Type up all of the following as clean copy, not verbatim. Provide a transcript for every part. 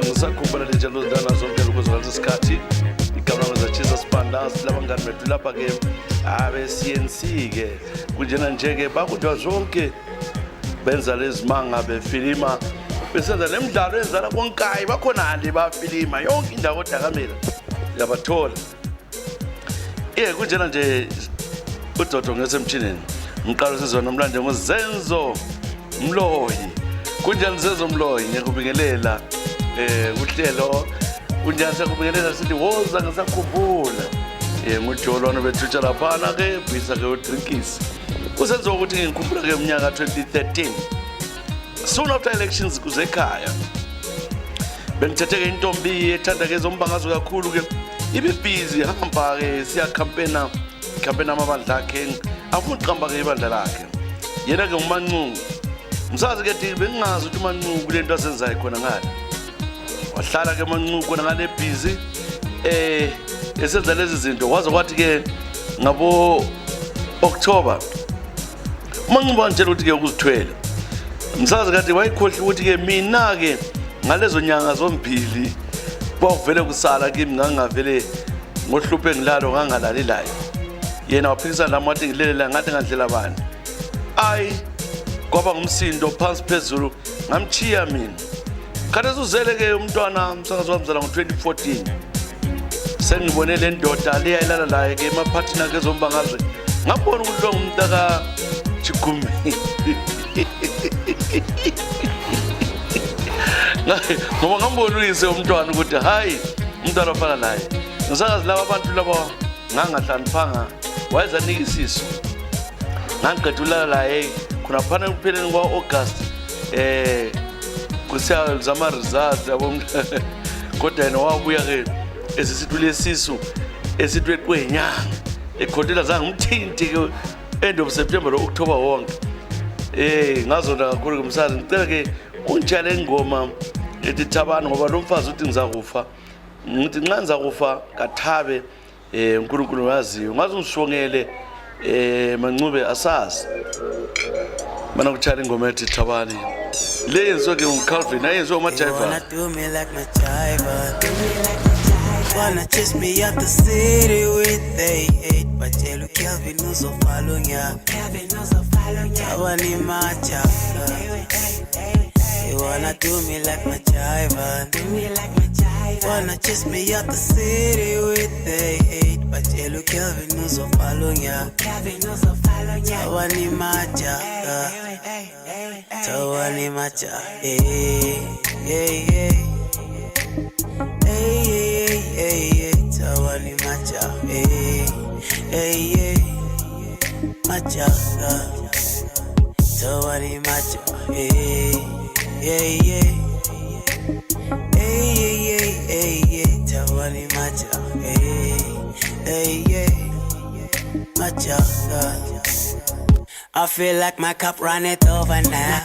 Ngisakhumbula le njalo zidana zonke ukuzolala isikhathi igama Ezra Tshisa Sibanda silabangani bethu lapha ke abe CNC ke kunjena nje ke bakudwa zonke benza lezimanga befilima besenza lemidlalo enzala konkayi bakhona nje bafilima yonke indawo odakamela yabathola kunjena nje uDodo ngesemtshineni ngiqala sizwa namhlanje ngozenzo Mloyi kunjani Zenzo Mloyi ngiyakubingelela uhlelo kunjani sakubingelela sithi woza ngisakhumbula ngujolwana bethutsha laphana ke bisa ke udrinkisi kusenza ukuthi ngikhumbula ke umnyaka 2013 soon after elections kuze ekhaya bengithethe ke intombi ethanda ke zombangazo kakhulu ke ibe busy hamba ke siya campaign amabandla akhe afuna uqamba ke ibandla lakhe yena ke uMancungu msazi ke dibe bengazi ukuthi uMancungu kulento asenzayo khona ngale wahlala ke Mancungu khona ngale busy esenza lezi zinto kwaze kwathi ke ngabo October Mancungu wantshela ukuthi ke ukuzithwela msazi kade wayikhohle ukuthi ke mina ke ngalezo nyanga zombili kwavele kusala kimi ngangavele ngohluphe ngilalo ngangalalelayo yena waphikisana nami wathi ngilelela ngathi ngandlela bani kwaba ngumsindo phansi phezulu ngamchiya mina kade uzele ke umntwana msakazi wamzala ngo2014 sengibone le ndoda leyayilala laye ke emaphathina ke zombangazwe ngabona ukuthi lo ngumntaka Chigumi ngoba ngambona uyise umntwana ukuthi hayi umntwana ofana naye ngisakazi laba abantu laba ngangahlaniphanga wayezanika isiso ngangiqeda ulala laye khona phana kupheleni kwa-August kusiya zama results yabo kodwa yena wabuya ke esisithule sisu esithwe kwenyanga ekhotela zange ngimthinti ke end of September lo October wonke ngazona kakhulu kumsazi ngicela ke unjale ingoma ethi Thabani ngoba lo mfazi uthi ngizakufa ngithi nxa ngizakufa kathabe uNkulunkulu waziyo ngaze ungishongele Mancube asazi mana kuchala ingoma ethi Thabani le yenziwe ke uCalvin ayenziwe uMajiva wanna chase me out the city with they hate but tell you Calvin uzofalo nya Thabani Majiva you wanna do me like Majiva wanna chase me out the city with they hate but tell you Calvin uzofalo nya Thabani Majiva Thabani Majiva Thabani Majiva Majiva Thabani Majiva Thabani Majiva Majiva I feel like my cup runneth over now.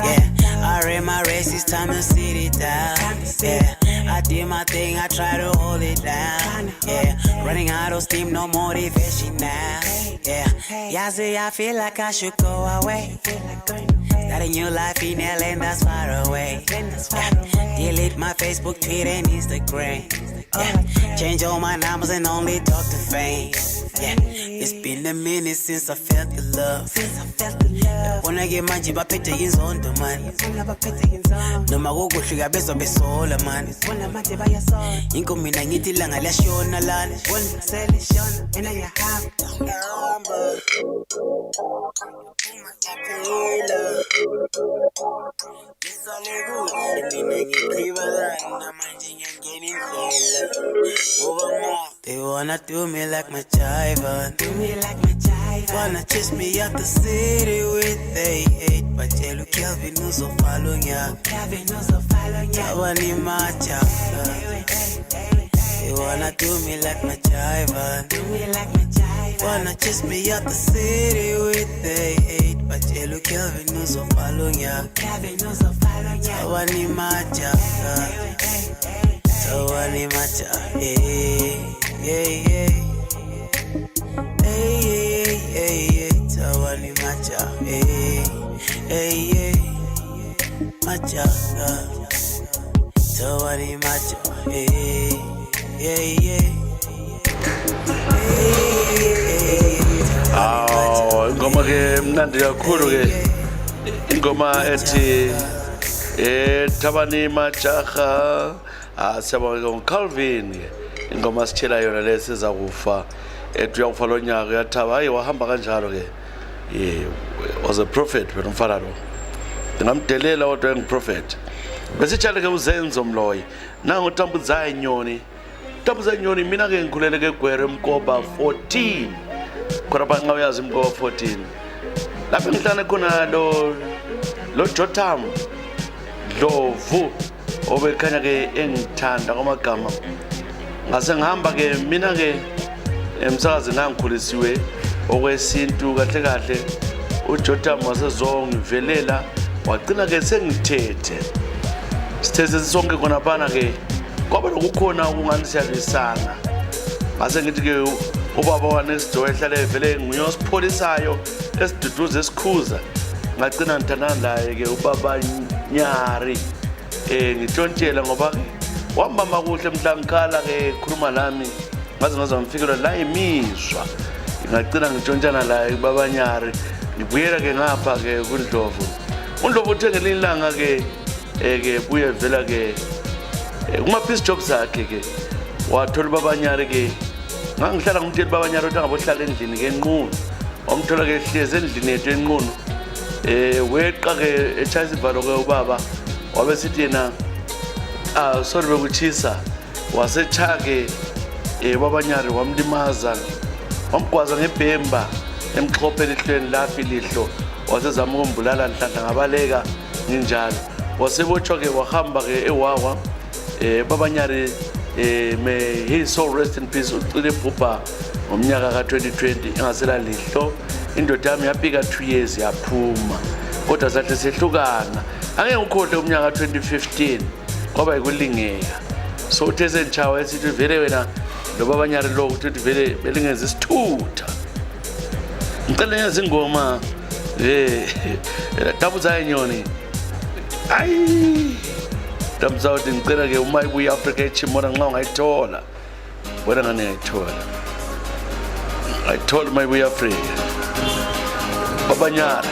Yeah, I ran my race, it's time to sit it down. Yeah, I did my thing, I try to hold it down. Yeah, running out of steam, no motivation now. Yeah, see, I feel like I should go away. Start a new life in LA and that's far away. Delete my Facebook, Twitter, and Instagram. Yeah, change all my numbers and only talk to fame. Yeah, it's been a minute since I felt the love. When I get my jib, I pay in on the money. No matter what, I best of a soul, man. Inco me, I need to lang, I let you on the land. One selection, and I have number. They wanna do me like Majiva, wanna chase me out the city with they hate but tell you Calvin uzofalo nya Thabani Majiva you wanna Wanna do me like my jiver. Wanna chase me out the city with the hate. But Jello Kelvin knows of Palonia. Tawani macha. Tawani macha. Hey, hey, hey. Hey, hey, hey. Tawani macha. Hey, hey, hey. Macha. Tawani macha. Hey, hey, hey. Ingoma ke mnandi kakhulu ke ingoma ethi Thabani majaha siyabonga Calvin ke ingoma sitshela yona lesiza kufa uyakufa lo nyaka uyathaba hayi wahamba kanjalo ke was a prophet wena umfana lo ngamdelela kodwa engiprophet besitshela ke uzenzo mloyi nangu Tambuzayo Nyoni mina ke ngikhulele ke Gwere Mkoba 14 khona ba ngayazi Mkoba 14 lapho ngihlane khona lo Jotham Dlovu obekhanya ke engithanda kwamagama ngase ngihamba ke mina ke emsakazi nangikhulisiwe okwesintu kahle uJotham wasezongivelela wagcina ke sengithethe sithethe sonke khona phana ke kwaba lokukhona ukunganisiyalisana ngase ngithi ke ubaba wa next door ehlale evele nguyosipholisayo esiduduze esikhuza ngagcina ngithandana naye ke ubaba Nyari ngitshontshela ngoba wambamba kuhle mhla ngikhala ke khuluma nami ngaze ngifikela la imizwa ngagcina ngitshontshana la ubaba Nyari ngibuyela ke ngapha ke kuNdlovu uthengele ilanga ke buye vela ke kuma peace jobs zakhe ke wathola ubaba Nyari ke ngangihlala ngimtshela ubaba Nyari ukuthi angabohlala endlini ke enqunu omthola ke ehlezi endlini yethu enqunu weqa ke echayisa ivalo ke ubaba wabe sithi yena sorry bekutshisa wasechaya ke ubaba Nyari wamlimaza wamgwaza ngebhemba emxhopheni ehlweni lafi lihlo wasezama ukumbulala nhlanhla ngabaleka ninjalo wasebotshwa ke wahamba ke ewawa baba Nyari may his soul rest in peace ucile bhubha ngomnyaka ka2020 engasela lihlo indoda yami yapika 2 years yaphuma kodwa sahle sehlukana angeke ukhohle umnyaka ka2015 kwaba yikulingeka so uthe sentshawa esithi vele wena lo baba Nyari lo uthi vele belingeza isithutha ngicela ngenza ingoma Tambuzayo Nyoni ayi Tambuzayo ngicela ke uma ibuya Africa echimona nxa ungayithola wena ngane ngayithola ayithola uma ibuya Africa baba Nyari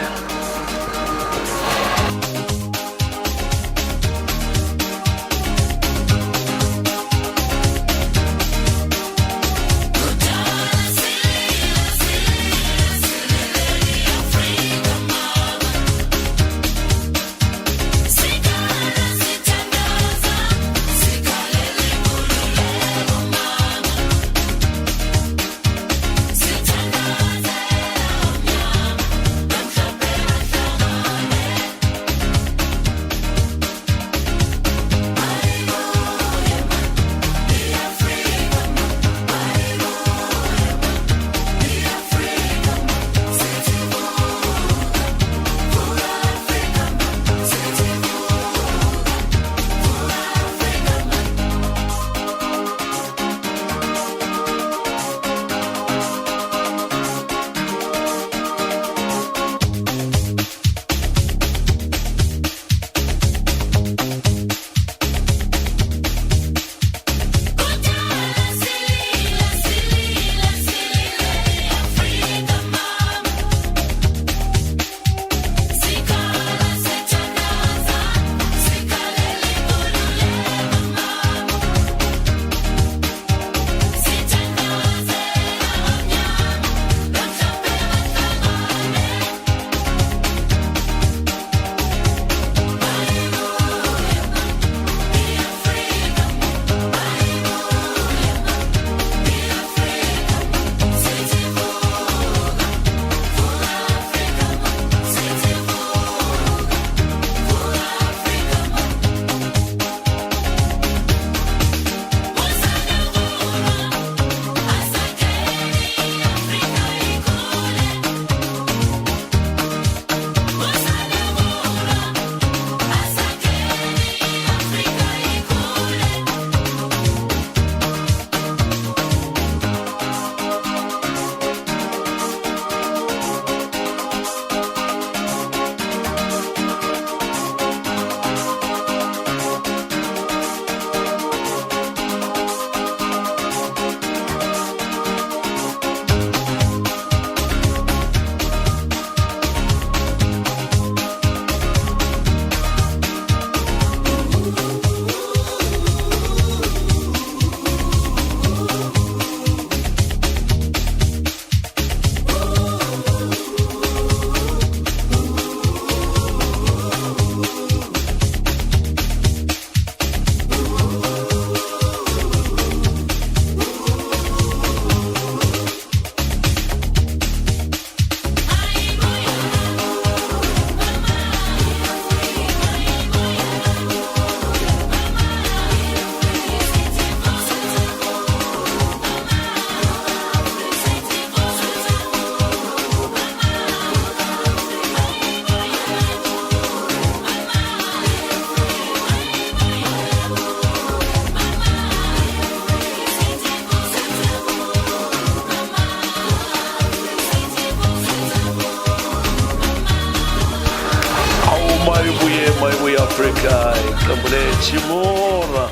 Africa iqembu leChimora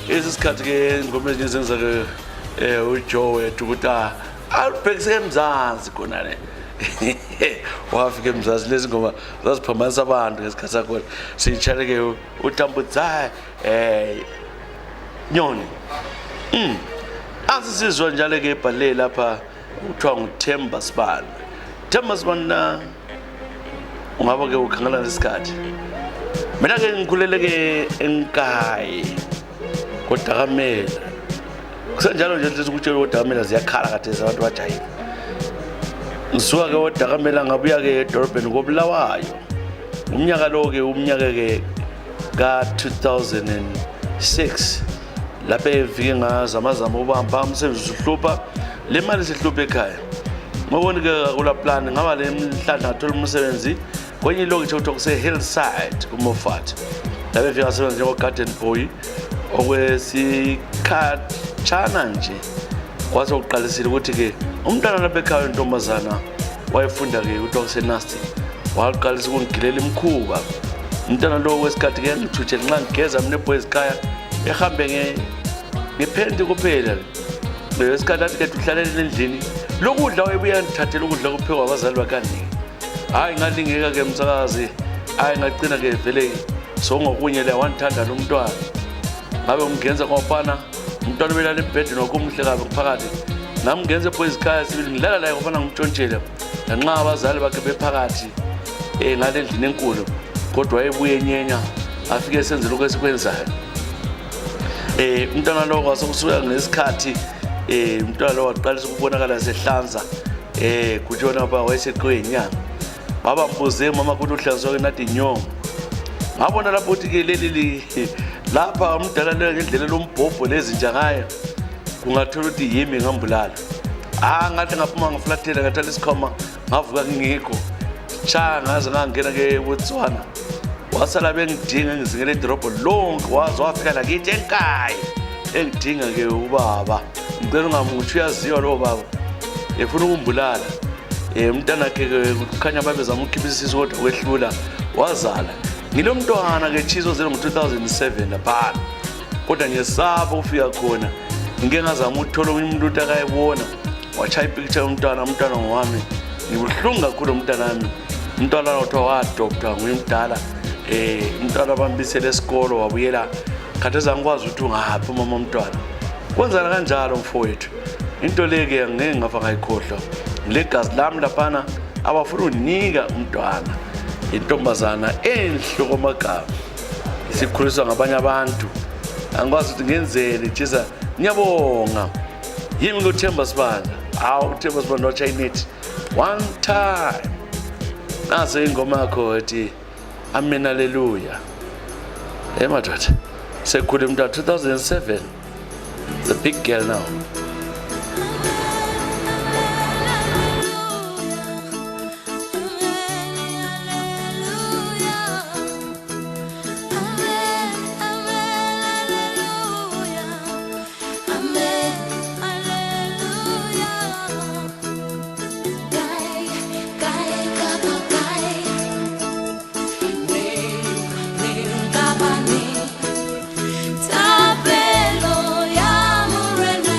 isikhathi ke ngoma ezinyenza ke uJoe wethu ukuthi alibhekise eMzansi khona le wafika eMzansi lezi ngoma zaziphambanisa abantu ngesikhathi sakho siyitshale ke uTambudzayi Nyoni asisizwa njalo ke ibhalele lapha kuthiwa nguThemba Sibanda. Themba Sibanda ungaba ke ukhangela lesikhathi mina ke ngikhulele ke enkayi koDakamela kusenjalo nje lethi ukutshela koDakamela ziyakhala kade abantu bajayile ngisuka ke koDakamela ngabuya ke edolobheni koBulawayo umnyaka lo ke umnyaka ke ka 2006 lapha evike ngazamazama ubamba umsebenzi uhlupha le mali sihlupha ekhaya ngobona ke kula plan ngaba le mhlanje ngathola umsebenzi kwenye lokho kuthiwa kuse Hillside kuMofat lapha evike ngasebenza njengo garden boy okwesikhatshana nje kwase uqalisile ukuthi ke umntana lapha ekhaya intombazana wayefunda ke kuthiwa kuse Nasty waqalisa ukungigilela imkhuba umntana lo wesikhathi ke ngithuthele nxa ngigeza mina boys ekhaya ehambe ngephendi kuphela lesikhathi athi ke uhlalele endlini lokudla wayebuya ngithathela ukudla kuphekwa abazali bakani hayi ngalingeka ke umsakazi hayi ngacina ke vele songokunye le wanthanda lo mntwana ngabe umgenza kwafana umntwana belala ebhedini wakumhle kabe phakathi nami ngenze boys ekhaya sibili ngilala la kwafana ngitshontshele nxa abazali bakhe bephakathi ngale endlini enkulu kodwa wayebuye enyenya afike senze lokho esikwenzayo umntwana lo kwasokusuka ngesikhathi umntwana lo waqalisa ukubonakala sehlanza kutshona ba wayeseqwenyanga baba mbuze mama kuthi uhlanzwa nathi nyongo ngabona lapho uthi ke leli lapha umdala ngendlela lombhobho lezinja ngayo kungathola ukuthi yimi ngambulala ngathi ngaphuma ngiflathela ngathatha isikhoma ngavuka ngingikho cha ngaze ngangena ke Botswana wasala bengidinga ngizingele edrobho lonke waze wafika la kithi enkayi engidinga ke ubaba ngicela ungamuthi uyaziwa lo baba efuna ukumbulala umntana ke kukhanya babezama ukukhiphisa kodwa kwehlula wazala ngilo mntwana ke Tshisa zelo ngo2007 lapha kodwa ngesaba ufika khona ngeke ngazama ukuthola umuntu utakayibona wachaya ipicture yomntwana ngowami ngibuhlungu kakhulu umntana wami umntwana lo wadopta nguyimdala umntwana bambisele esikolo wabuyela khatheza ngikwazi ukuthi ungaphi mama umntwana kwenzana kanjalo mfowethu into leke ngeke ngafa ngayikhohlwa legazi lami laphana abafuna unika umntwana intombazana enhloko magama isikhuliswa ngabanye abantu angikwazi ukuthi ngenzele Tshisa ngiyabonga yimi ngoThemba Sibanda uThemba Sibanda wachayinithi one time nase ingoma yakho ethi amen hallelujah madoda sekhule umntwana 2007 the big girl now Tapelo ya murena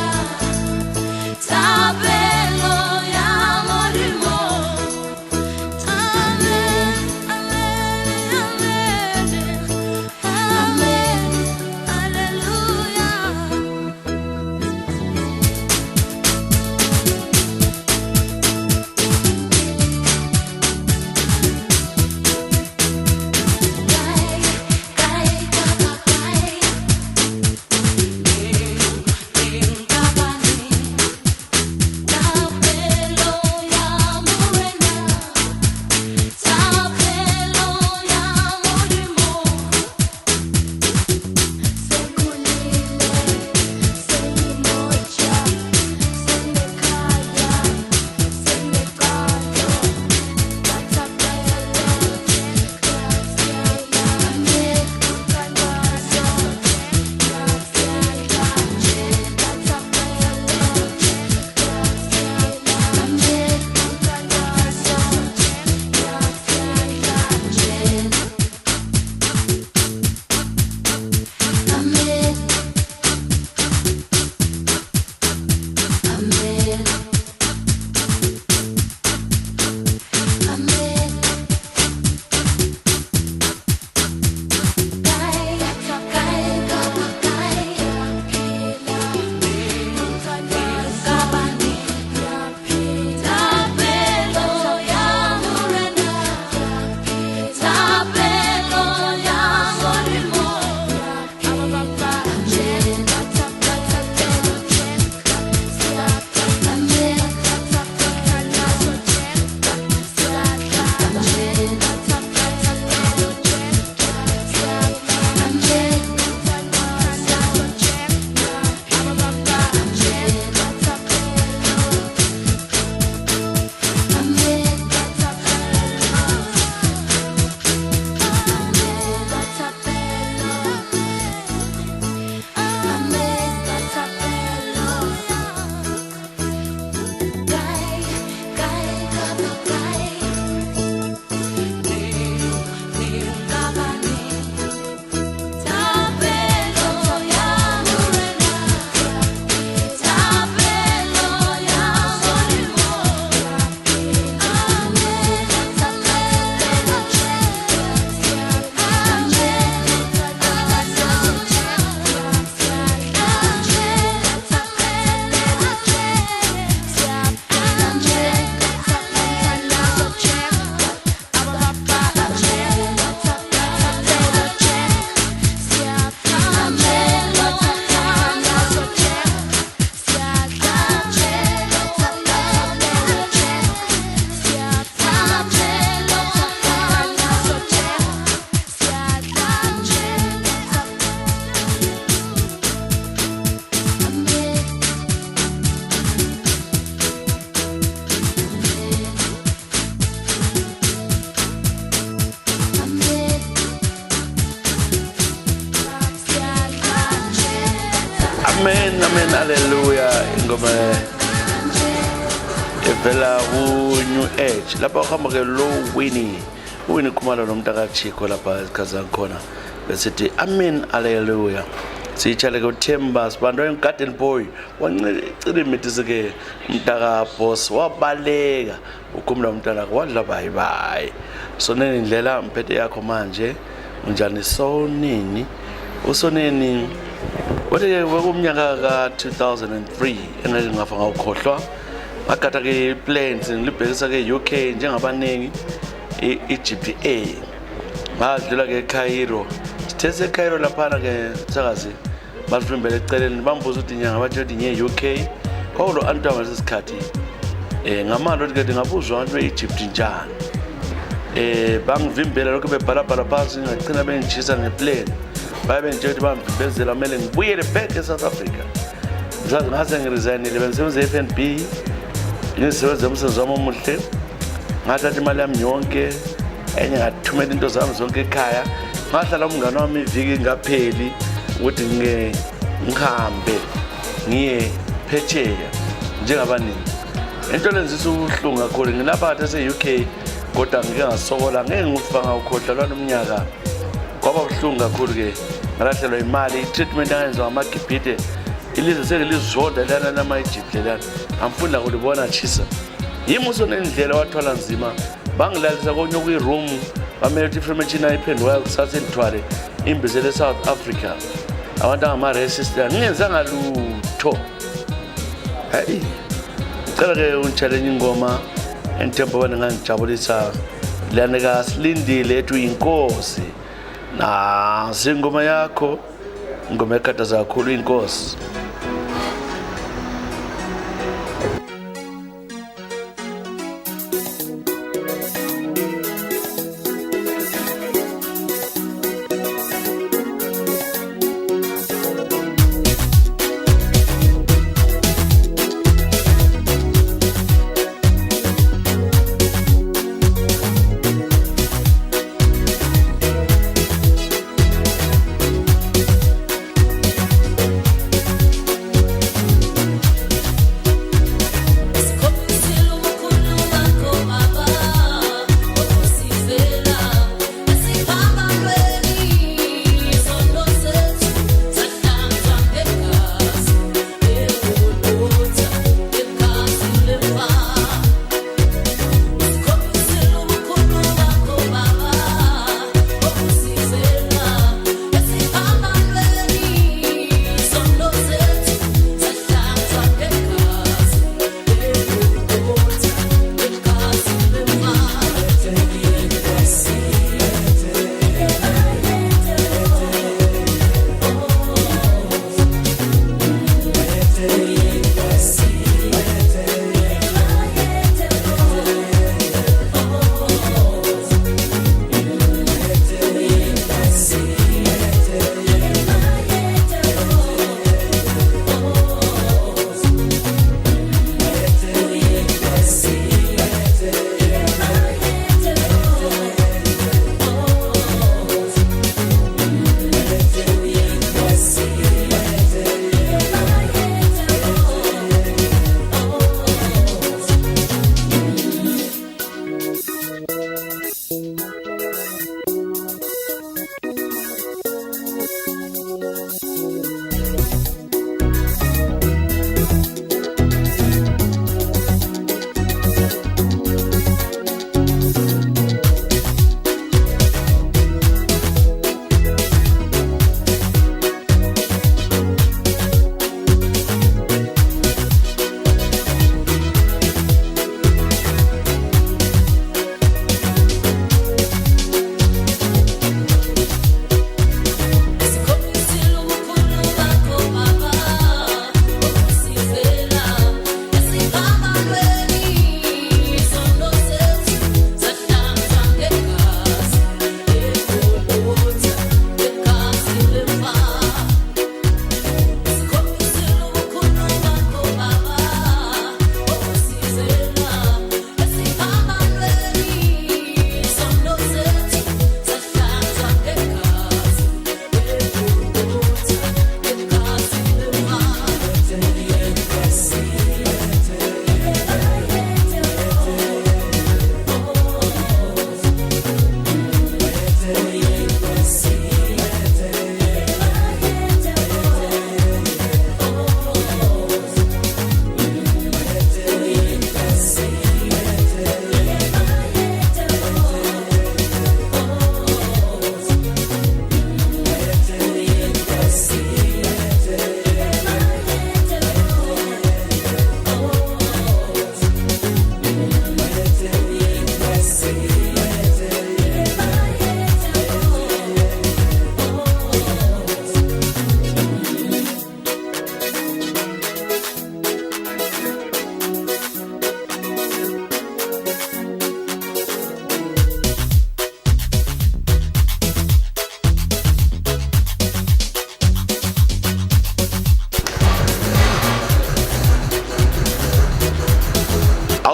Amen, hallelujah. Ingoma evela ku-New Age. Lapha uhamba ke lo Winnie Khumalo nomntaka Chiko lapha esikhathini khona. Besithi amen, hallelujah. Siyitshale ke uThemba Sibanda oyigarden boy. Wancela imithi ke umntaka boss wabaleka ukhumbula umntana wadla bye. Soneni indlela mphethe yakho manje. Unjani Sonini? Usoneni Wethe kumnyaka ka 2003 engeke ngafa ngawukhohlwa akatha ke plans ngilibhekisa ke UK njengabaningi iGPA ngadlula ke eCairo sithese eCairo lapha ke sakazi basivimbele eceleni bambuza ukuthi nyanga bathi ukuthi ngiye UK kwalo antwa ngalesikhathi ngamalo ukuthi ke ngabuzwa abantu eEgypt njani bangivimbela lokho bebhalabhala phansi ngagcina bengitshisa ngeplane babe nje ukuthi bamvimbezela kumele ngibuyele back eSouth Africa ngase ngiresignile bengisebenza eFNB ngisebenza umsebenzi wami omuhle ngathatha imali yami yonke enye ngathumela into zami zonke ekhaya ngahlala umngane wami iviki ngapheli ukuthi ngihambe ngiye phetsheya njengabaningi into lenzisa ubuhlungu kakhulu ngilapha ese-UK kodwa ngike ngasokola ngeke ngifanga ukhohlwa lomnyaka kwaba buhlungu kakhulu ke ngalahlelwa imali i-treatment engenziwa ngamaGibhide ilizwe selizonda lana nama-Egypt lana amfunda kulibona Tshisa yimi usonendlela wathwala nzima bangilalisa konye kwi-room bamele ukuthi ifirmation ayiphendukayo kusasa elithwale imbizele eSouth Africa abantu angama-racist ngingenzanga lutho hayi ngicela ke ungitshalenye ingoma enithemba bana ngangijabulisa lana kasilindile ethu inkosi singoma yakho ingoma ekhathaza kakhulu inkosi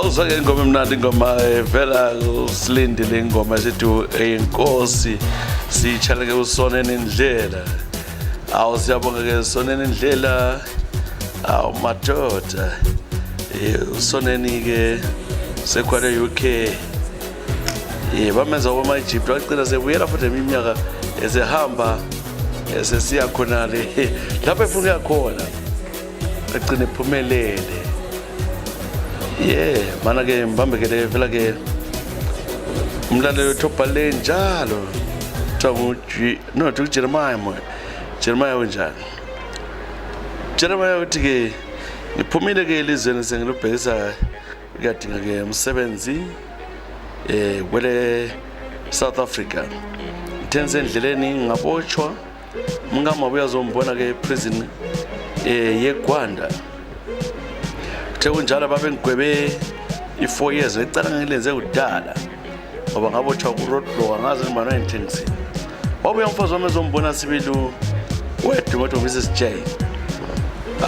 Awuzake ingoma emnandi ingoma vela usilindi le ngoma sethu inkosi sichaleke usonene indlela. Siyabonga ke sonene indlela. Madoda. Usoneni ke sekhwele UK. Bamenza oma Egypt waqina sebuyela futhi iminyaka esehamba esesiya khona le lapho efuna ukuya khona aqine iphumelele. Mana ke mbambe ke vela ke umlalelo thopa le njalo to Jeremiah unjani Jeremiah uthi ke ngiphumile ke elizweni sengilubhekisa kuyadinga ke umsebenzi kwele South Africa ngithenze endleleni ngabotshwa mngamabuya zombona ke prison yeGwanda kuthe kunjalo babengigwebe i4 years ecala ngilenze kudala ngoba ngabotshwa ku roadblock angazi ngibana intensi wabuya umfazi wami ezombona sibilu wedwa ngoba Mrs J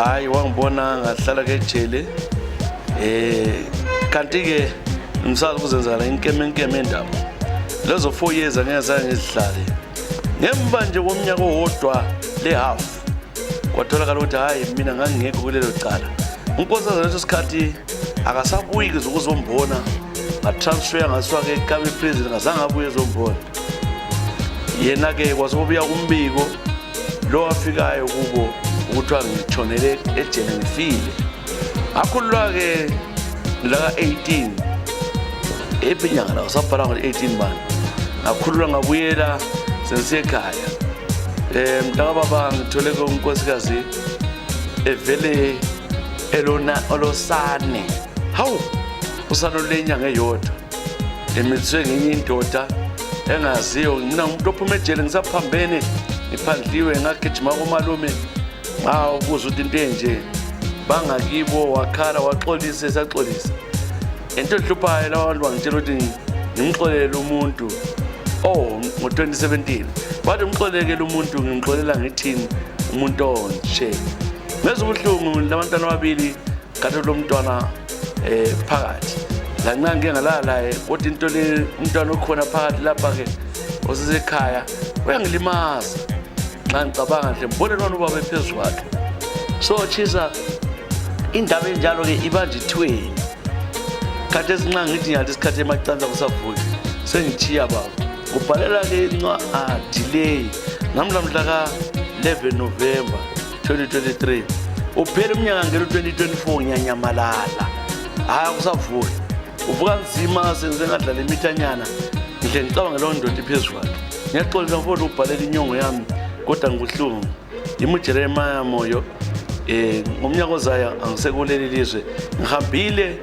hayi wangibona ngahlala ke ejele kanti ke ngisazi ukuzenzala inkeme endaba lezo 4 years angezange ngizidlale ngemva nje komnyaka owodwa le half kwatholakala ukuthi hayi mina ngangingekho kulelo cala unkosazana leso sikhathi akasabuyi ukuzombona ngatransfer ngasiwa ke eKabi prison ngazange abuye ezombona yena ke kwasobuya kumbiko lo afikayo kubo ukuthi angitshonele ejele ngifile akhulwa ke la 18 epinyanga la usabhala ngo18 bani ngakhulula ngabuyela sensekhaya mntaka baba ngithole ke unkosikazi evele elona olosane hawu usana lenyanga eyodwa emithwe ngenye indoda engaziyo mina umuntu ophuma ejele ngisaphambene ngiphandliwe ngagijima komalume ubuza ukuthi into enje bangakibo wakhala waxolisa esaxolisa into ehluphayo labantu bangitshela ukuthi ngimxolele umuntu ngo2017 bathi ngimxolekele umuntu ngimxolela ngithini umuntu onje mase ubuhlungu labantwana ababili kanti lo mntwana phakathi la ncange ngalala kodwa into le umntwana okhona phakathi lapha ke osesekhaya uyangilimaza xa ngicabanga nje mbone lona ubaba ephezulu kwakhe so Tshisa indaba enjalo ke ibanje ithweni kade ezinqa ngithi nyathi isikhathi emacanza kusavuka sengithiya baba ubhalela ke delay namhla ka 11 November 2023 uphela umnyaka ngelo 2024 nyanyamalala hayi kusavuka uvuka nzima senze ngadlala imithanyana ngihle ngicabanga lo ndoda iphezulu kwakhe ngiyaxolisa mfowethu ubhalela inyongo yami kodwa ngikuhlungu imujeremaya moyo ngomnyaka ozayo angisekuleli lizwe ngihambile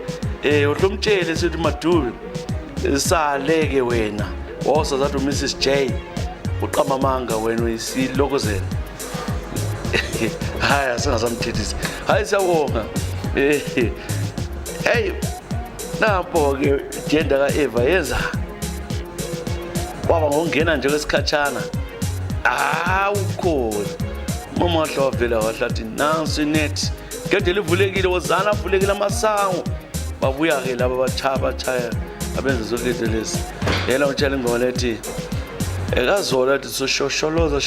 uhlomtshele sithi Madubi saleke wena wosa zathi Mrs J uqamamanga wena uyisilokozela hayi asingasamthethisi hayi siyabonga hey napho ke gender ka Eva yeza waba ngongena nje kwesikhatshana ukhona mama hlawavela wahlathi nansi net gede livulekile wozana avulekile amasango babuya ke laba bachaya abenza zonke izinto lezi yena utshela ingoma lethi ekazola ethi shosholoze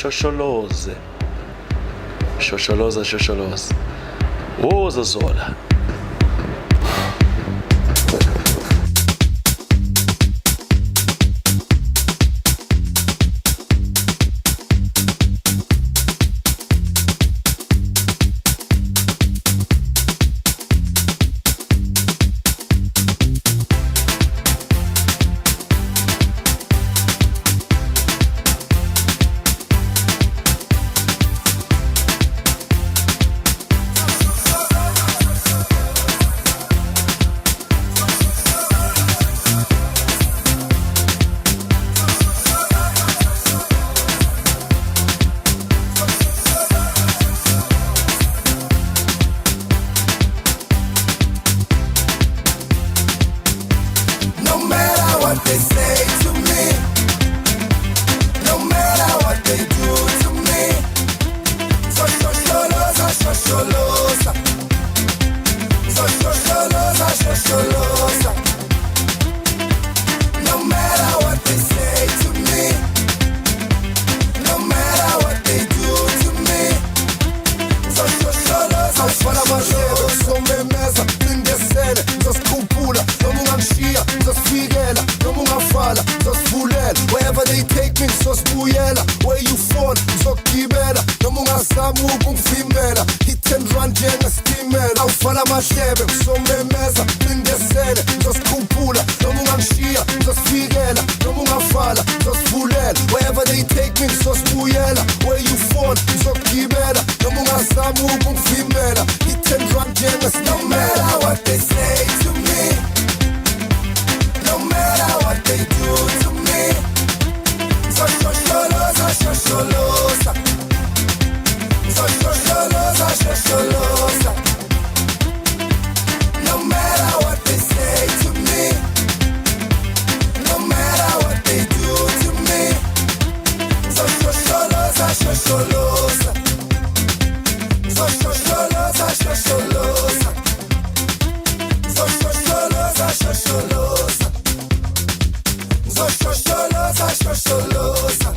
woza zola njengestimela awuvala amahlebe ngizomemeza ngindesele ngizokhuphula noma ungangishiya ngizosifikela noma ungavala ngizosivulela wherever they take me ngizosibuyela where you fall ngizokugibela noma ungazama ukungivimela hit and run no matter what they say to me, no matter what they do to me. Shosholoza, shosholoza, shosholoza, shosholoza. No matter what they say to me, no matter what they do to me. Shosholoza, shosholoza, shosholoza, shosholoza. Shosholoza, shosholoza. Shosholoza, shosholoza.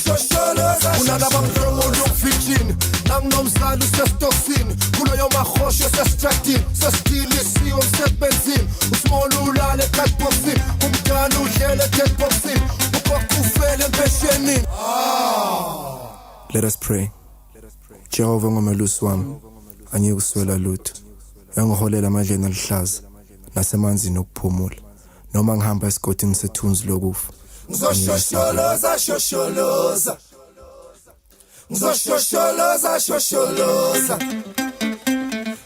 Shosholoza. Unalaba mhlongo lokufitini nanginomzali usesitokisini kuloyo mahosho sesitractini sestilisiwe emsebenzini usimolo ulale ekhadboxini umntana udlele edeadboxini ukokufele empeshenini. Let us pray. Jehova ngomelusi wami angikuswela lutho yangiholela amadleni alihlaza nasemanzini okuphumula noma ngihamba esigodini sethunzi lokufa. Ngizoshosholoza, shosholoza. Ngizoshosholoza, shosholoza.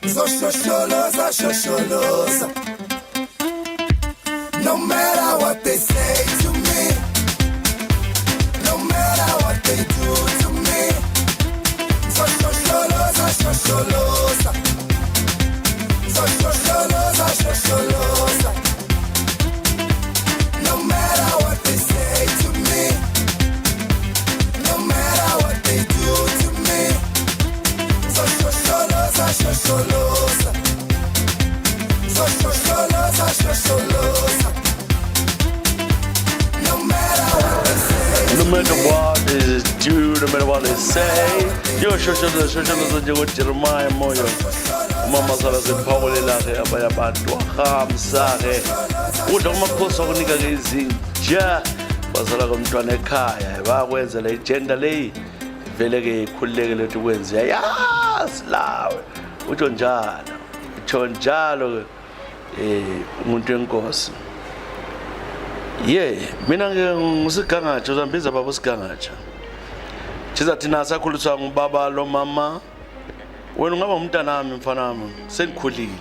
Ngizoshosholoza, shosholoza. No matter what they say to me, no matter what they do to me. Ngizoshosholoza, shosholoza. Shosholoza, shosholoza. No matter what they say to me, no matter what they do to me. Shosholoza, shosholoza. Shosholoza, shosholoza. No matter what they say. No matter what is due, no matter what they say. Yo, shosholoza njengo Jeremiah moyo. Mama sala sepawule lakhe abaya abantu ahamsake udla kumakhosi akunika ke izinja bazala komntwana ekhaya bakwenza le gender leyi vele ke ikhululeke lethu kwenza yazi lawe utsho njalo umuntu enkosi mina ke ngisigangatsho zambiza baba usigangatsha thiza thina sakhuliswa ngubaba lo mama. Wena ungaba umntana wami mfana wami sengikhulile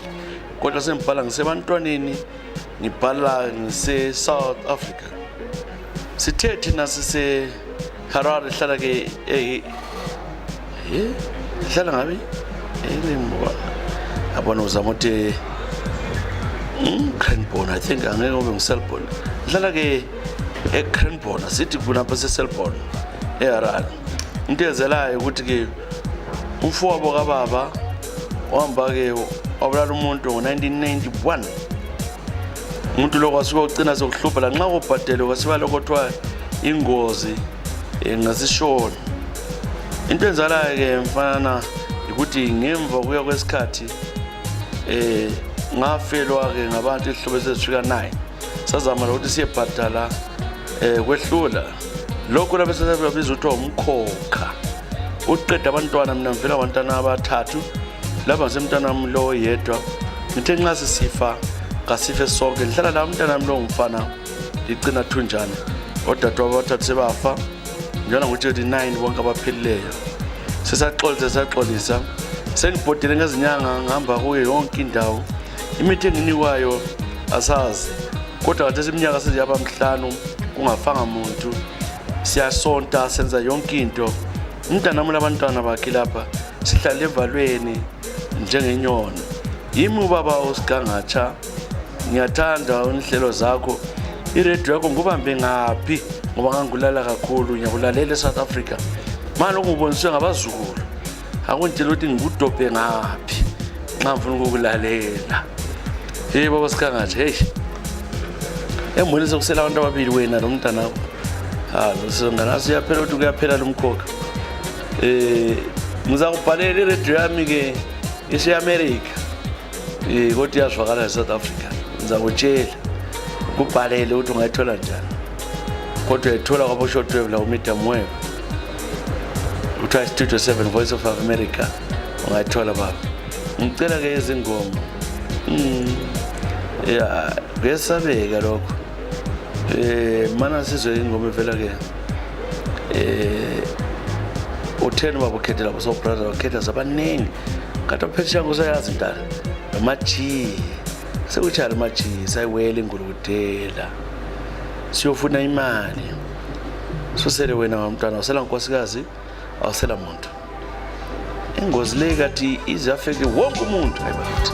kodwa sengibhala ngisebantwaneni ngibhala ngise South Africa sithe thina sise Harare hlala ke hlala ngabe lembo abona uzamote Cranbourne I think angeke ube ngiselbone hlala ke eCranbourne sithi kuna phase Selborne eHarare into ezelayo ukuthi ke umfowabo kababa wahamba ke wabulala umuntu ngo1991 umuntu lo kwasuka ucina sokuhlupha la nxa ubhadele kwasiba lokothiwa ingozi ngasishona into enzalayo ke mfana ukuthi ngemva kuya kwesikhathi ngafelwa ke ngabantu ihlobo sesifika 9 sazama ukuthi siyebhadala kwehlula lokho labese babizwa ukuthi umkhokha uqeda abantwana mina ngivela abantwana abathathu laba semntana lo yedwa ngithe nxa sisifa kasife sonke ngihlala la umntana lo ngumfana icina thunjana odadwa abathathu sebafa njalo ngo39 bonke abaphilileyo sesaxolisa sengibhodile ngezinyanga ngihamba kuyo yonke indawo imithi enginikwayo asazi kodwa kade seminyaka seziyaba 5 kungafanga umuntu siyasonta senza yonke into umntana nami labantwana bakhe lapha sihlala evalweni njengenyoni yimi ubaba usigangatsha ngiyathanda inhlelo zakho iradio yakho ngubambe ngaphi ngoba ngangulala kakhulu ngiyakulalela eSouth Africa manje ngiboniswe ngabazukulu akuntshela ukuthi ngikudobhe ngaphi nxa ngifuna ukukulalela baba sigangatsha embonisa kusela abantu ababili wena nomntana wakho losongana siyaphela ukuthi kuyaphela lumkhokha ngizakubhalela iradio yami ke ise-America kodwa iyazwakala eSouth Africa ngizakutshela kubhalele ukuthi ungayithola njani kodwa uyayithola kwabo-shortwave la umedium wave kuthiwa Studio 7 Voice of America ungayithola baba. Ngicela ke izingoma. Ya, kuyasabeka lokho. Mana sizwe ingoma evela ke. Utheni baba ukhethe lapho so brother ukhetha zabaningi. Kanti uphetsha ngosayazi ndala. Amachi. Sekuchala amachi sayiwela ingulukudela. Siyofuna imali. Susele wena wamntwana usela nkosikazi awusela muntu. Ingozi le kathi izafeke wonke umuntu hayibathi.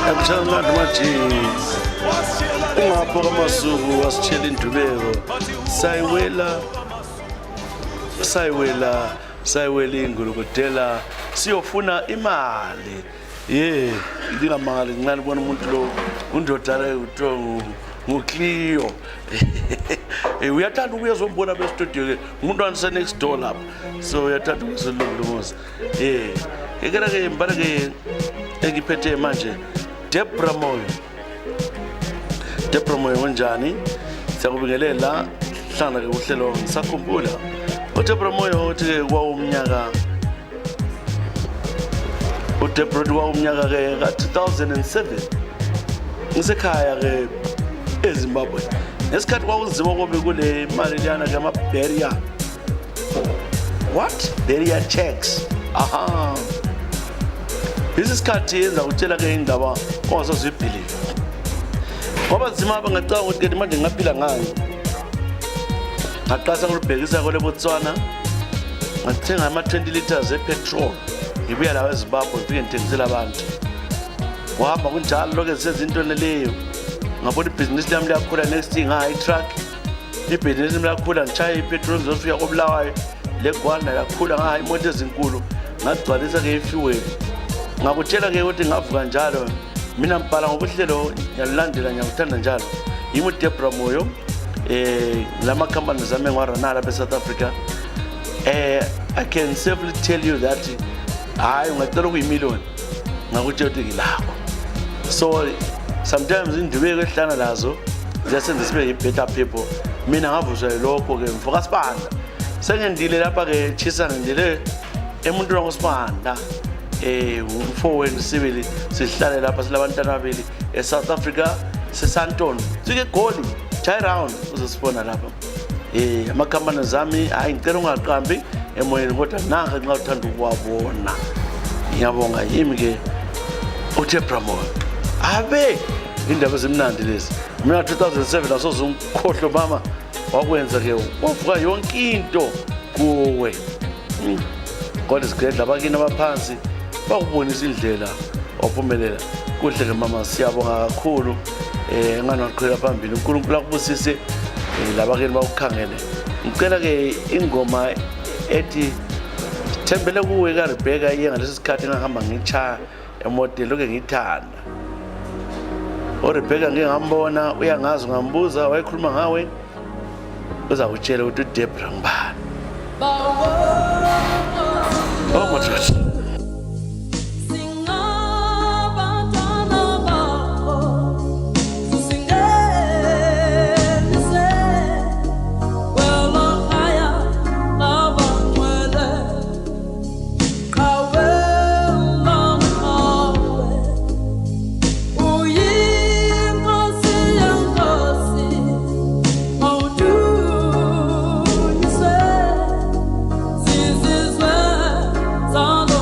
Akushayela manje ungapho kamasuku wasitshela indubeko sayiwela ingulukudela siyofuna imali lingamali ngincane bona umuntu lo undodala uthiwa nguCleo uyathanda ukuyezombona bestudio ke umuntu wanisa next door lapha so uyathanda ukusolungulomoza ekela ke mbala ke engiphethe manje Debra Moyo kanjani siyakubingelela hlanga ke uhlelo Ngisakhumbula uDebra Moyo uthi kwawumnyaka uDebra wawumnyaka ke ka-2007 ngisekhaya ke eZimbabwe ngesikhathi kwakunzima kobe kule mali liyana ke ama-barrier barrier checks isikhathi yenza ukutshela ke indaba ongasazibhilive ngoba nzima ngacanga ukuthi ke manje ngaphila ngani ngaqasa ngilibhekisa kole Botswana ngathenga ama-20 liters epetrol ngibuya la eZimbabwe ngifike ngithengisela abantu wahamba kunjalo lokho senza into leyo ngabona ibhizinisi lami liyakhula next thing i-truck ibhizinisi lami liyakhula ngishaya ipetrol ngizofika koBulawayo legwana yakhula ngaha imoto ezinkulu ngagcwalisa ke ifuel ngakutshela ke ukuthi ngavuka njalo mina mbhala ngobuhlelo ngiyalandela ngiyakuthanda njalo yimi Debra Moyo lama company zami ngwarana lapha eSouth Africa I can safely tell you that hayi ungacela kuyimiliyoni ngakutshela ukuthi ngilakho so sometimes indubeko ehlana lazo ziyasenza sibe better people mina ngavuswa lokho ke mfoka Sibanda sengendile lapha ke Tshisa ngendile emuntwini waSibanda umfowenu sibili sihlale lapha silabantwana ababili eSouth Africa seSanton sike egoli jay round uzosibona lapha amakhampani zami hayi ngicela ungaqambi emoyeni kodwa nanga nxa uthanda ukuwabona ngiyabonga yimi ke uDebra Moyo abe indaba ezimnandi lezi mina 2007 asoze umkhohlo mama wakwenza ke wavuka yonke into kuwe kodwa sigedla abakini abaphansi bakubonisa indlela ophumelela kuhle ke mama siyabonga kakhulu ngani waqhela phambili uNkulunkulu akubusise labakini bakukhangele ngicela ke ingoma ethi thembele kuwe kaRebecca iyengalesi sikhathi ngahamba ngichaya emodeli lokho ngithanda uRebecca ngingambona uyangazi ngambuza wayekhuluma ngawe uzakutshela ukuthi uDebra ngibani madoda All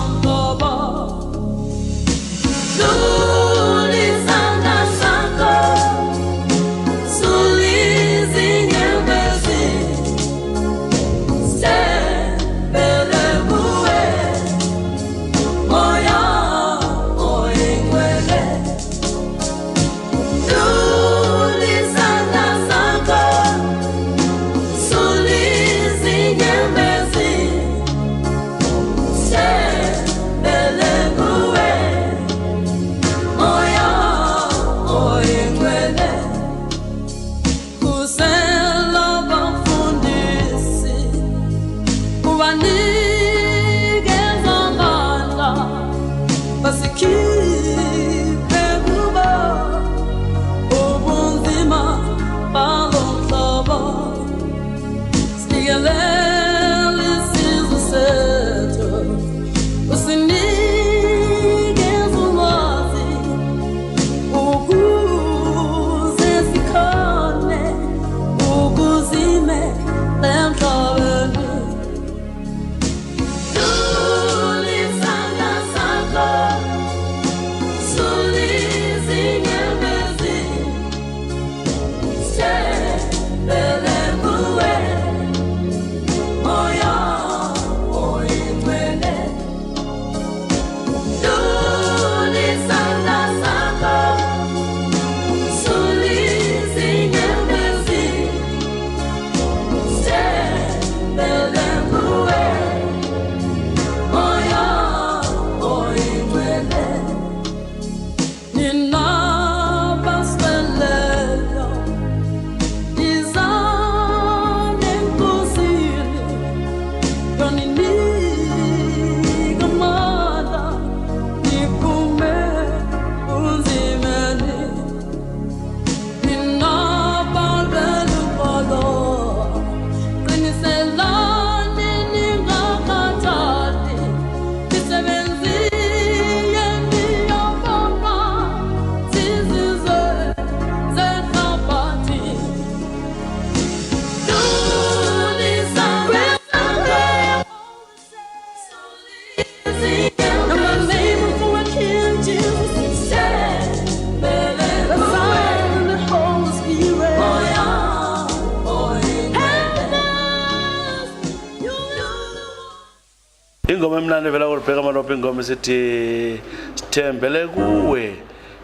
ingoma emnandi vela kulibheka amalopha ingoma esithi sithembele kuwe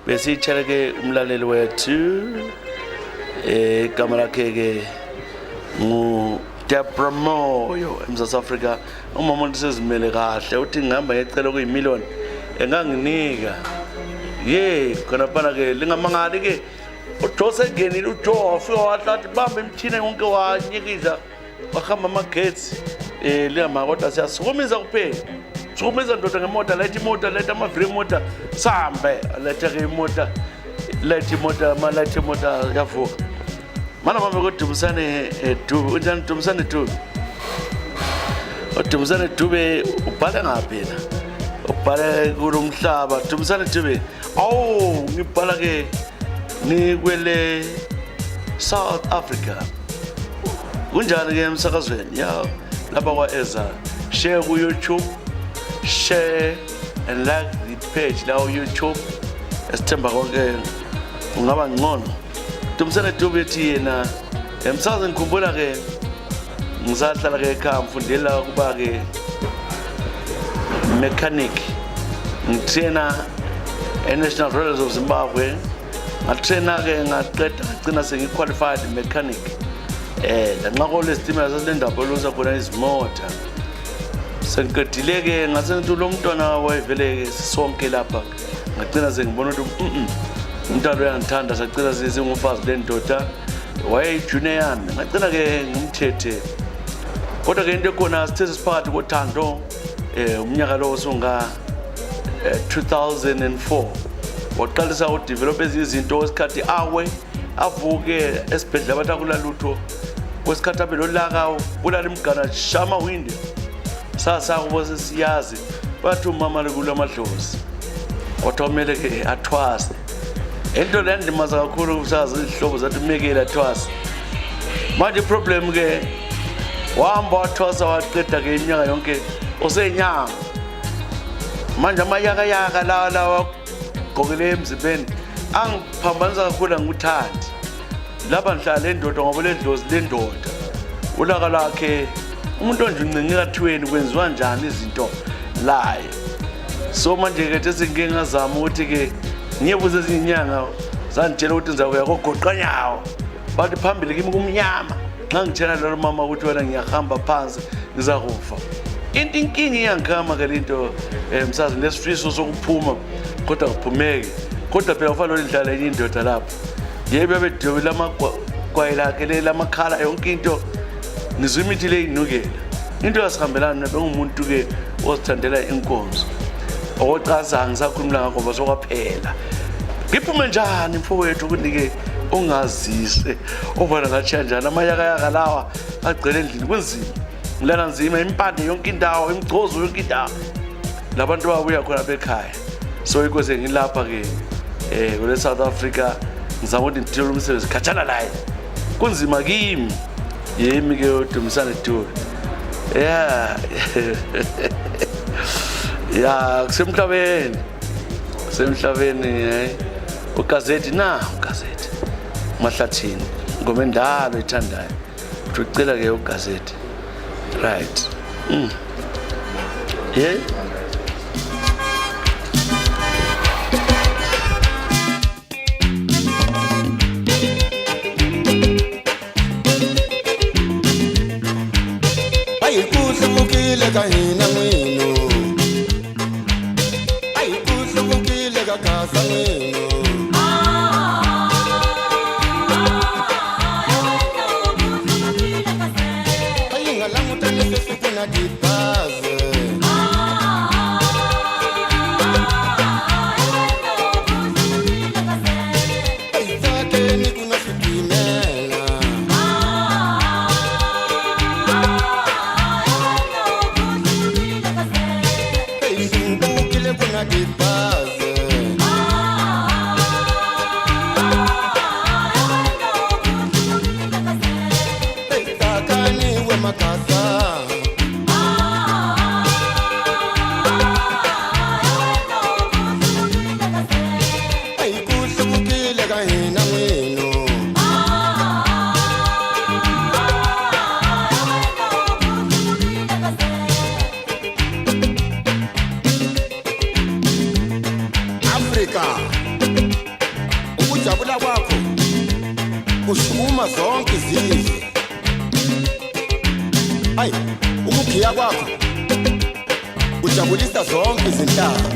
besiyitshela ke umlaleli wethu igama lakhe ke Debra Moyo eMzantsi Afrika umama usezimele kahle uthi ngihamba ngecela kuyimillion enganginika khona phana ke lingamangali ke uJose genile uJoe ufika wahlathi bamba imthina yonke wanyikiza wahamba amagetsi lingama kodwa siyasukumisa kuphela sukumisa ndoda ngemoto letha amaviri emoto sambe letha ke imoto letha imoto yavuka mana mama kodumisane Dube unjani Dumisane Dube uDumisane Dube ubhala ngaphi la ubhala kulomhlaba Dumisane Dube ngibhala ke ni kwele South Africa kunjani ke emsakazweni lapha kwa Ezra share ku YouTube share and like the page la YouTube esithemba konke ungaba ngcono Dumisane Dube ethi yena emsakazweni ngikhumbula ke ngisahlala ke ekhaya mfundela kuba ke mechanic ngithena National Railways of Zimbabwe ngathena ke ngaqeda ngagcina sengiqualified mechanic lanxa kole stimela sasilendaba losa khona izimota sengiqedile ke ngasengithi lo mntwana wayevele ke sonke lapha ngagcina sengibona ukuthi umntwana uyangithanda sagcina sesingumfazi lendoda wayejunior yami ngagcina ke ngimthethe kodwa ke into ekhona sithe siphakathi kothando umnyaka lo usunga 2004 waqalisa udevelop izinto wesikhathi avuke esibhedlela bathi akulalutho kwesikhathi abelo lakawo kulala imgana shama window sasa kubose siyazi bathi umama lekula amadlozi kodwa kumele ke athwase into le ndimaza kakhulu usazi izihlobo zathi umekela athwase manje problem ke wahamba wathwasa waqeda ke iminyaka yonke osenyanga manje amayaka lawa gqokele emzimbeni angiphambanisa kakhulu ngikuthandi lapha ngihlala lendoda ngoba ledlozi lendoda ulaka lakhe umuntu onje uncinci kathweni kwenziwa njani izinto laye so manje ke sesinke ngazama ukuthi ke ngiyebuze izinyanga zanditshela ukuthi ngizakuya kogoqanyawo bathi phambili kimi kumnyama xa ngitshela lo mama ukuthi wena ngiyahamba phansi ngizakufa inkingi iyangikhama ke lento msazi nesifiso sokuphuma kodwa kuphumeke kodwa phela kufanele udlala enye indoda lapho yebo bedobe lamagwayilakhe lamakhala yonke into ngizwe imithi le inukela into yasihambelana bengumuntu ke osithandela inkonzo oqhaza ngisakhuluma ngakho basokwaphela ngiphume njani mfowethu kunike ungazise ubona ngathi kanjani amayaka lawa agcele endlini kunzima ngilana nzima impande yonke indawo imgcozo yonke indawo labantu babuya khona bekhaya so ikose ngilapha ke kule South Africa ngizama ukuthi ngithole umsebenzi khatshana la kunzima kimi yimi ke uDumisane Dube kusemhlabeni ugazethi mahlathini ngome ndalo ithandayo ucela ke ugazethi right ayikuhlumukile kahina mwino ayikuhlumukile kakasa mwino ayingalamutane sesikuna dipaze ayisakeni kuna sitimela ayisimbukile kuna dipaze ayisakani we makasa ayikuhlumukile kahina mwino Africa ukujabula kwakho kushukuma zonke izizwe hayi ukukhiya kwakho kujabulisa zonke izinhlaka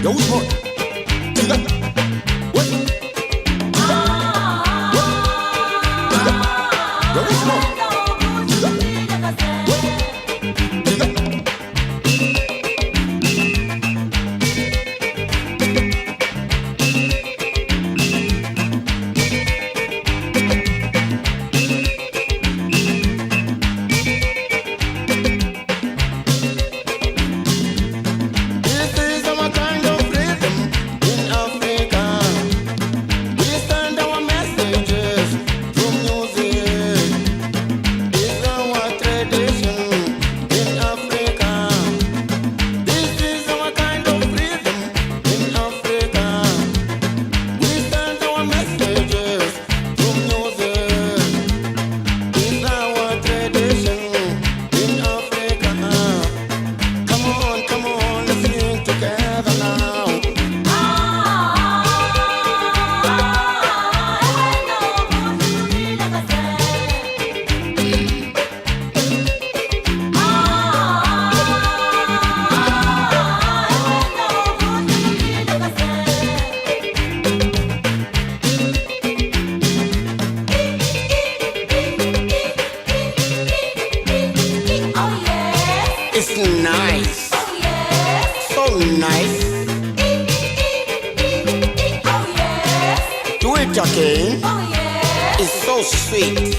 yo what It's nice. Oh yes. So nice. Oh yes. Do it again. Oh yes. It's so sweet.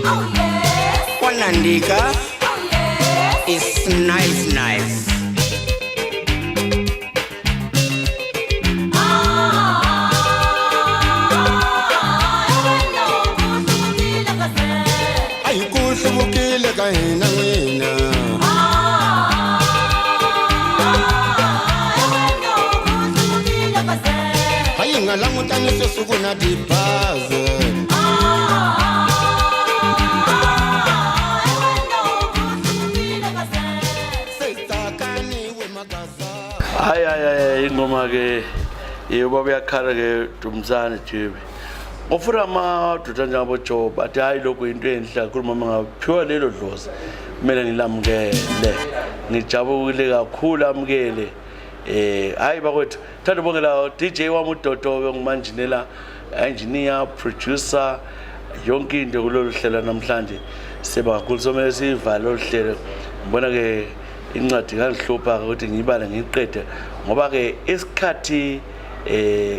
Oh yes. Wanandika. Oh yes. It's nice. Ayikuhlubukile kahina wena. Ayingalangutani sesukuna dipaze. Hayi ingoma ke yebo bayakhala ke Dumzane Jibe. Ofuna amadoda njengabo Job athi hayi lokho into enhle kakhulu mama ngaphiwa lelo dlozi kumele ngilamukele ngijabulile kakhulu amukele hayi bakwethu thanda bongela DJ wami uDodo ngimanjinela engineer producer yonke into kulolu hlelo namhlanje seba kakhulu somele sivale oluhlelo ngibona ke incwadi ngangihlupha ukuthi ngibale ngiqede ngoba ke isikhathi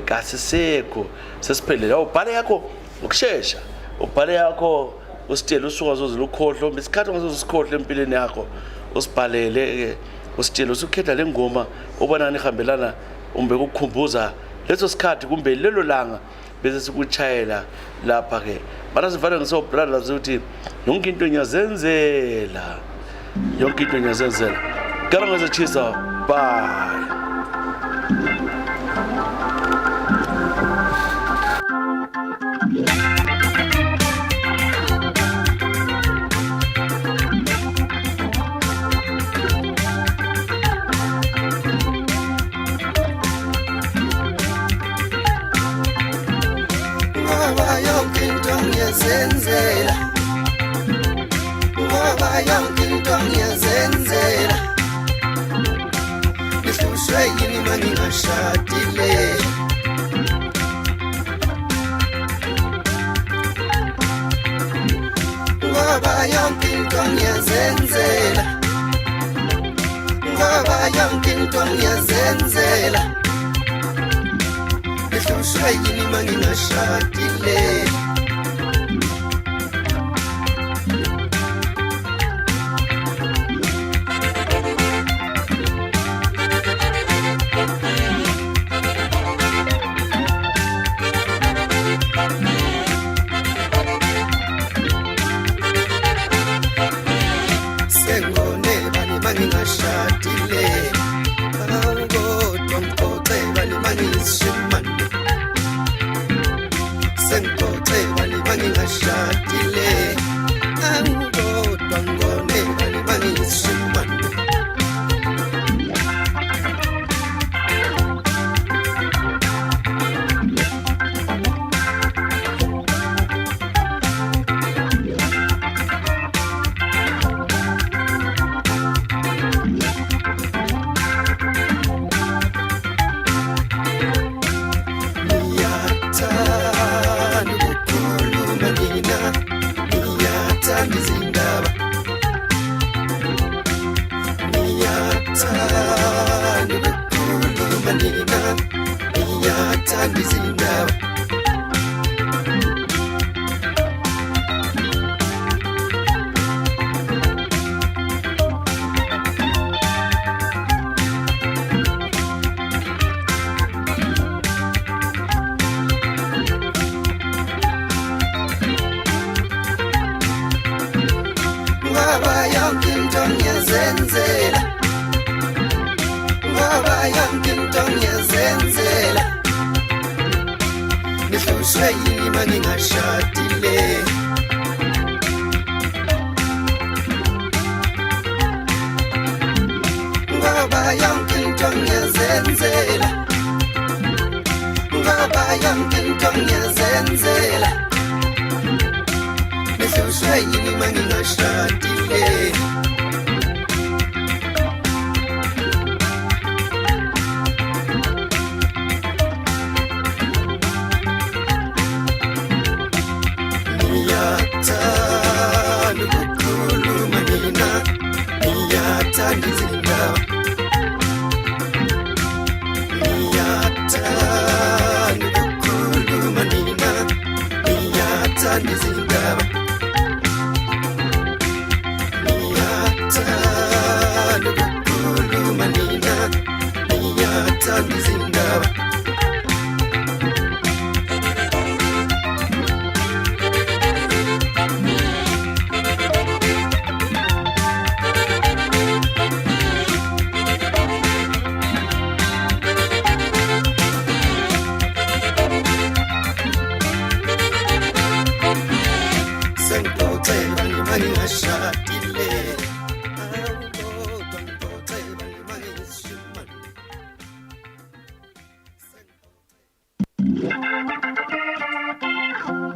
kasisekho sesiphelele ubhale yakho ukusheshsha ubhale yakho usitshela usuka zozela ukhohlo isikhathi ongazosikhohle empilweni yakho usibhalele usitshela usukhetha lengoma ubona nihambelana umbe ukukhumbuza leso sikhathi kumbe lelo langa bese sikuchayela lapha ke bana sivale ngiso brothers ukuthi yonke into nyazenzela Kala Ezra Tshisa bye. Ngoba yonke into ngiyazenzela Ngoba yonke into ngiyazenzela Ngihlushwe yini manje ngashadile Ngoba yonke into ngiyazenzela Ngoba yonke into ngiyazenzela Ngihlushwe yini manje ngashadile Ngashadile, angudwa ngone ngiyathanda izindaba ngiyathanda ukukhuluma nina ngiyathanda izindaba ngaba yonke into ngiyazenzela ngaba yonke into ngiyazenzela ngihlushwe yini uma ngingashadile ngaba yonke into ngiyazenzela ngaba yonke into ngiyazenzela ngihlushwe yini uma ngingashadile ngiyathanda ukukhuluma nina ngiyathanda izindaba ngiyathanda ukukhuluma nina ngiyathanda izindaba ngiyathanda ukukhuluma nina ngiyathanda izindaba sengixoxela nima ngingashadile